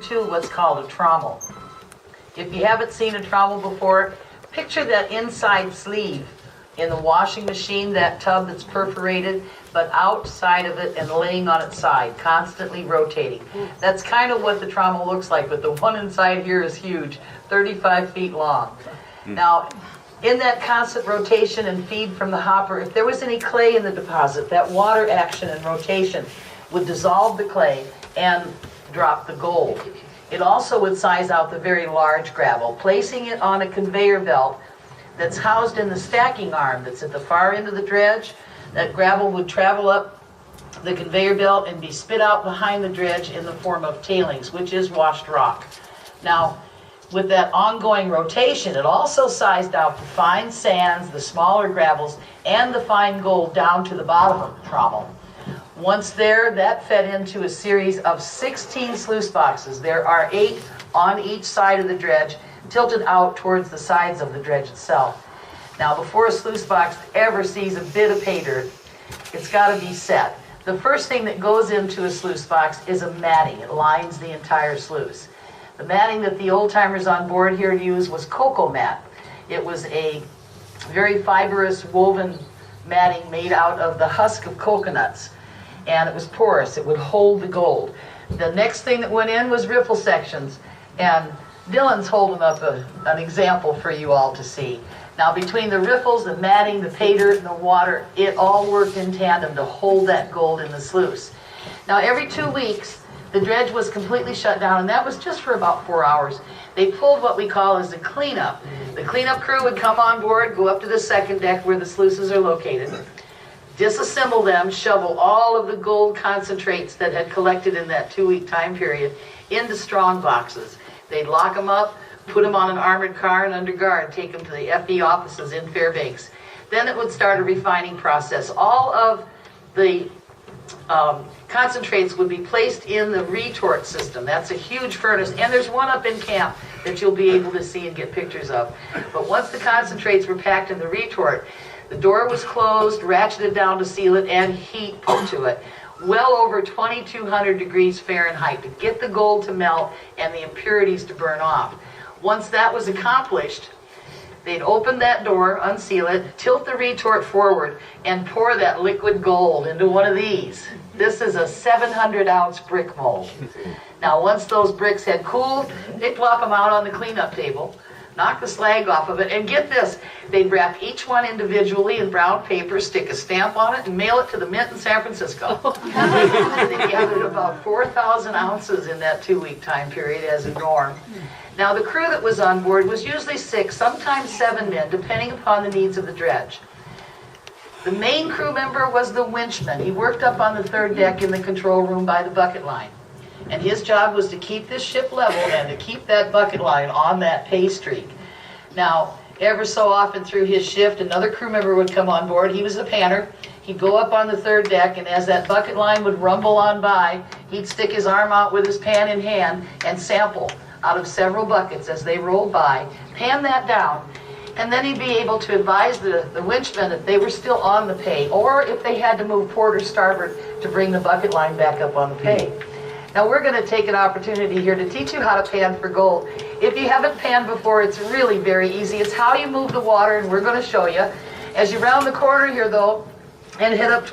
to what's called a trommel. If you haven't seen a trommel before, picture that inside sleeve in the washing machine, that tub that's perforated, but outside of it and laying on its side, constantly rotating. That's kind of what the trommel looks like, but the one inside here is huge, 35 feet long. Now, in that constant rotation and feed from the hopper, if there was any clay in the deposit, that water action and rotation would dissolve the clay and drop the gold. It also would size out the very large gravel, placing it on a conveyor belt that's housed in the stacking arm that's at the far end of the dredge. That gravel would travel up the conveyor belt and be spit out behind the dredge in the form of tailings, which is washed rock. Now, with that ongoing rotation, it also sized out the fine sands, the smaller gravels, and the fine gold down to the bottom of the trommel. Once there, that fed into a series of 16 sluice boxes. There are 8 on each side of the dredge, tilted out towards the sides of the dredge itself. Now, before a sluice box ever sees a bit of pay dirt, it's got to be set. The first thing that goes into a sluice box is a matting. It lines the entire sluice. The matting that the old-timers on board here used was cocoa mat. It was a very fibrous woven matting made out of the husk of coconuts, and it was porous. It would hold the gold. The next thing that went in was riffle sections, and Dylan's holding up an example for you all to see. Now, between the riffles, the matting, the pay dirt, and the water, it all worked in tandem to hold that gold in the sluice. Now, every 2 weeks, the dredge was completely shut down, and that was just for about 4 hours. They pulled what we call as the cleanup. The cleanup crew would come on board, go up to the second deck where the sluices are located, disassemble them, shovel all of the gold concentrates that had collected in that 2-week time period into strong boxes. They'd lock them up, put them on an armored car and under guard, take them to the FE offices in Fairbanks. Then it would start a refining process. All of the concentrates would be placed in the retort system. That's a huge furnace, and there's one up in camp that you'll be able to see and get pictures of. But once the concentrates were packed in the retort, the door was closed, ratcheted down to seal it, and heat put to it. Well over 2,200 degrees Fahrenheit to get the gold to melt and the impurities to burn off. Once that was accomplished, they'd open that door, unseal it, tilt the retort forward, and pour that liquid gold into one of these. This is a 700-ounce brick mold. Now, once those bricks had cooled, they'd plop them out on the cleanup table, knock the slag off of it, and get this, they'd wrap each one individually in brown paper, stick a stamp on it, and mail it to the Mint in San Francisco. They gathered about 4,000 ounces in that 2-week time period as a norm. Now, the crew that was on board was usually 6, sometimes 7 men, depending upon the needs of the dredge. The main crew member was the winchman. He worked up on the 3rd deck in the control room by the bucket line. And his job was to keep this ship level and to keep that bucket line on that pay streak. Now, ever so often through his shift, another crew member would come on board. He was the panner. He'd go up on the 3rd deck, and as that bucket line would rumble on by, he'd stick his arm out with his pan in hand and sample out of several buckets as they rolled by, pan that down, and then he'd be able to advise the winchmen that they were still on the pay, or if they had to move port or starboard to bring the bucket line back up on the pay. Now, we're going to take an opportunity here to teach you how to pan for gold. If you haven't panned before, it's really very easy. It's how you move the water, and we're going to show you. As you round the corner here, though, and head up